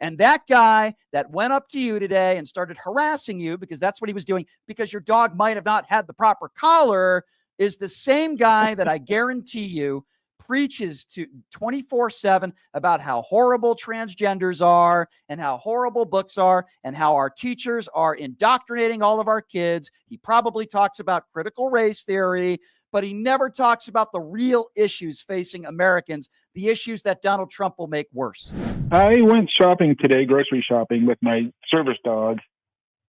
And that guy that went up to you today and started harassing you, because that's what he was doing, because your dog might have not had the proper collar, is the same guy that I guarantee you preaches to 24/7 about how horrible transgenders are and how horrible books are and how our teachers are indoctrinating all of our kids. He probably talks about critical race theory, but he never talks about the real issues facing Americans, the issues that Donald Trump will make worse. I went shopping today, grocery shopping, with my service dog,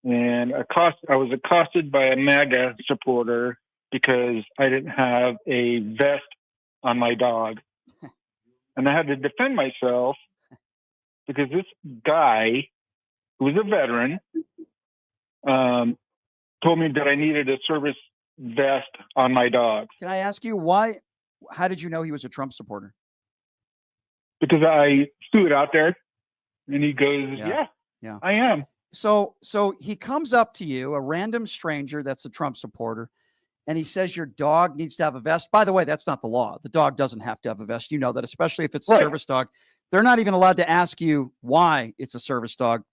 and I was accosted by a MAGA supporter because I didn't have a vest on my dog. And I had to defend myself because this guy, who was a veteran, told me that I needed a service vest on my dog. Can I ask you why? How did you know he was a Trump supporter? Because I threw it out there, and he goes, yeah, I am. So he comes up to you, a random stranger that's a Trump supporter, and he says your dog needs to have a vest. By the way, that's not the law. The dog doesn't have to have a vest. You know that, especially if it's a service dog. They're not even allowed to ask you why it's a service dog.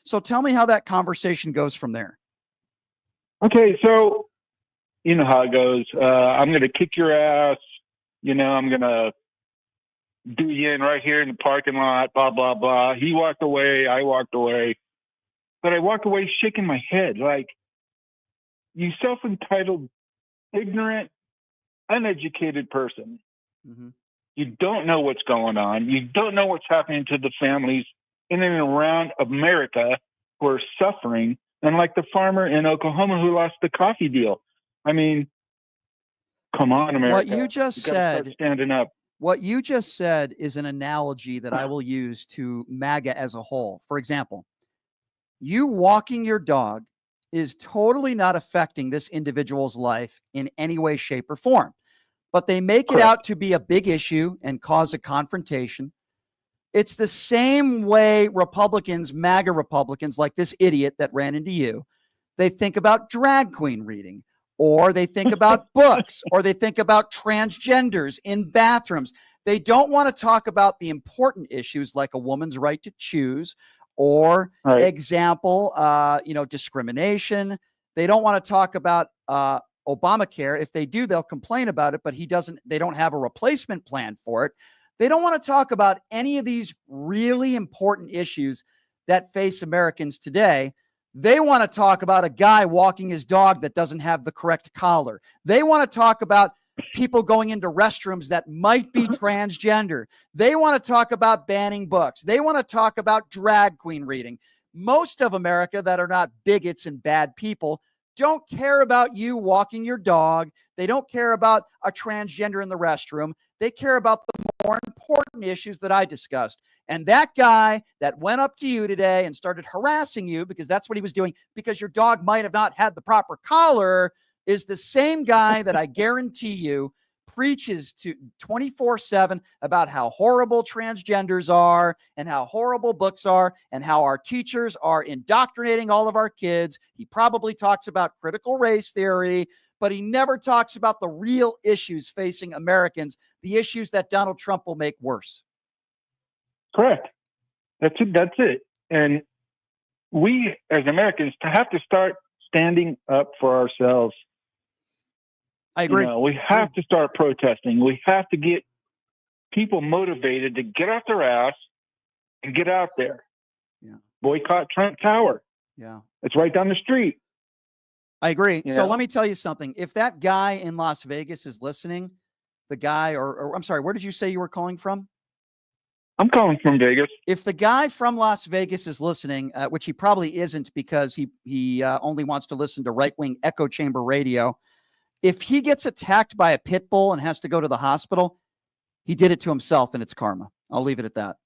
So tell me how that conversation goes from there. Okay, so you know how it goes. I'm going to kick your ass. I'm going to do you in right here in the parking lot, blah, blah, blah. He walked away. I walked away. But I walked away shaking my head like, you self-entitled, ignorant, uneducated person. Mm-hmm. You don't know what's going on. You don't know what's happening to the families in and around America who are suffering. And like the farmer in Oklahoma who lost the coffee deal. I mean, come on, America. What you just said, start standing up. What you just said is an analogy that I will use to MAGA as a whole. For example, you walking your dog is totally not affecting this individual's life in any way, shape, or form. But they make it out to be a big issue and cause a confrontation. It's the same way Republicans, MAGA Republicans, like this idiot that ran into you, they think about drag queen reading, or they think about books, or they think about transgenders in bathrooms. They don't want to talk about the important issues like a woman's right to choose, or example, discrimination. They don't want to talk about Obamacare. If they do, they'll complain about it, but they don't have a replacement plan for it. They don't want to talk about any of these really important issues that face Americans today. They want to talk about a guy walking his dog that doesn't have the correct collar. They want to talk about people going into restrooms that might be transgender. They want to talk about banning books. They want to talk about drag queen reading. Most of America that are not bigots and bad people don't care about you walking your dog. They don't care about a transgender in the restroom. They care about the more important issues that I discussed. And that guy that went up to you today and started harassing you, because that's what he was doing, because your dog might have not had the proper collar, is the same guy that I guarantee you preaches to 24/7 about how horrible transgenders are and how horrible books are and how our teachers are indoctrinating all of our kids. He probably talks about critical race theory, but he never talks about the real issues facing Americans, the issues that Donald Trump will make worse. Correct. That's it. And we as Americans have to start standing up for ourselves. I agree. We have to start protesting. We have to get people motivated to get off their ass and get out there. Yeah. Boycott Trump Tower. Yeah. It's right down the street. I agree. So let me tell you something. If that guy in Las Vegas is listening, the guy, or I'm sorry, where did you say you were calling from? I'm calling from Vegas. If the guy from Las Vegas is listening, which he probably isn't because he only wants to listen to right-wing echo chamber radio, if he gets attacked by a pit bull and has to go to the hospital, he did it to himself and it's karma. I'll leave it at that.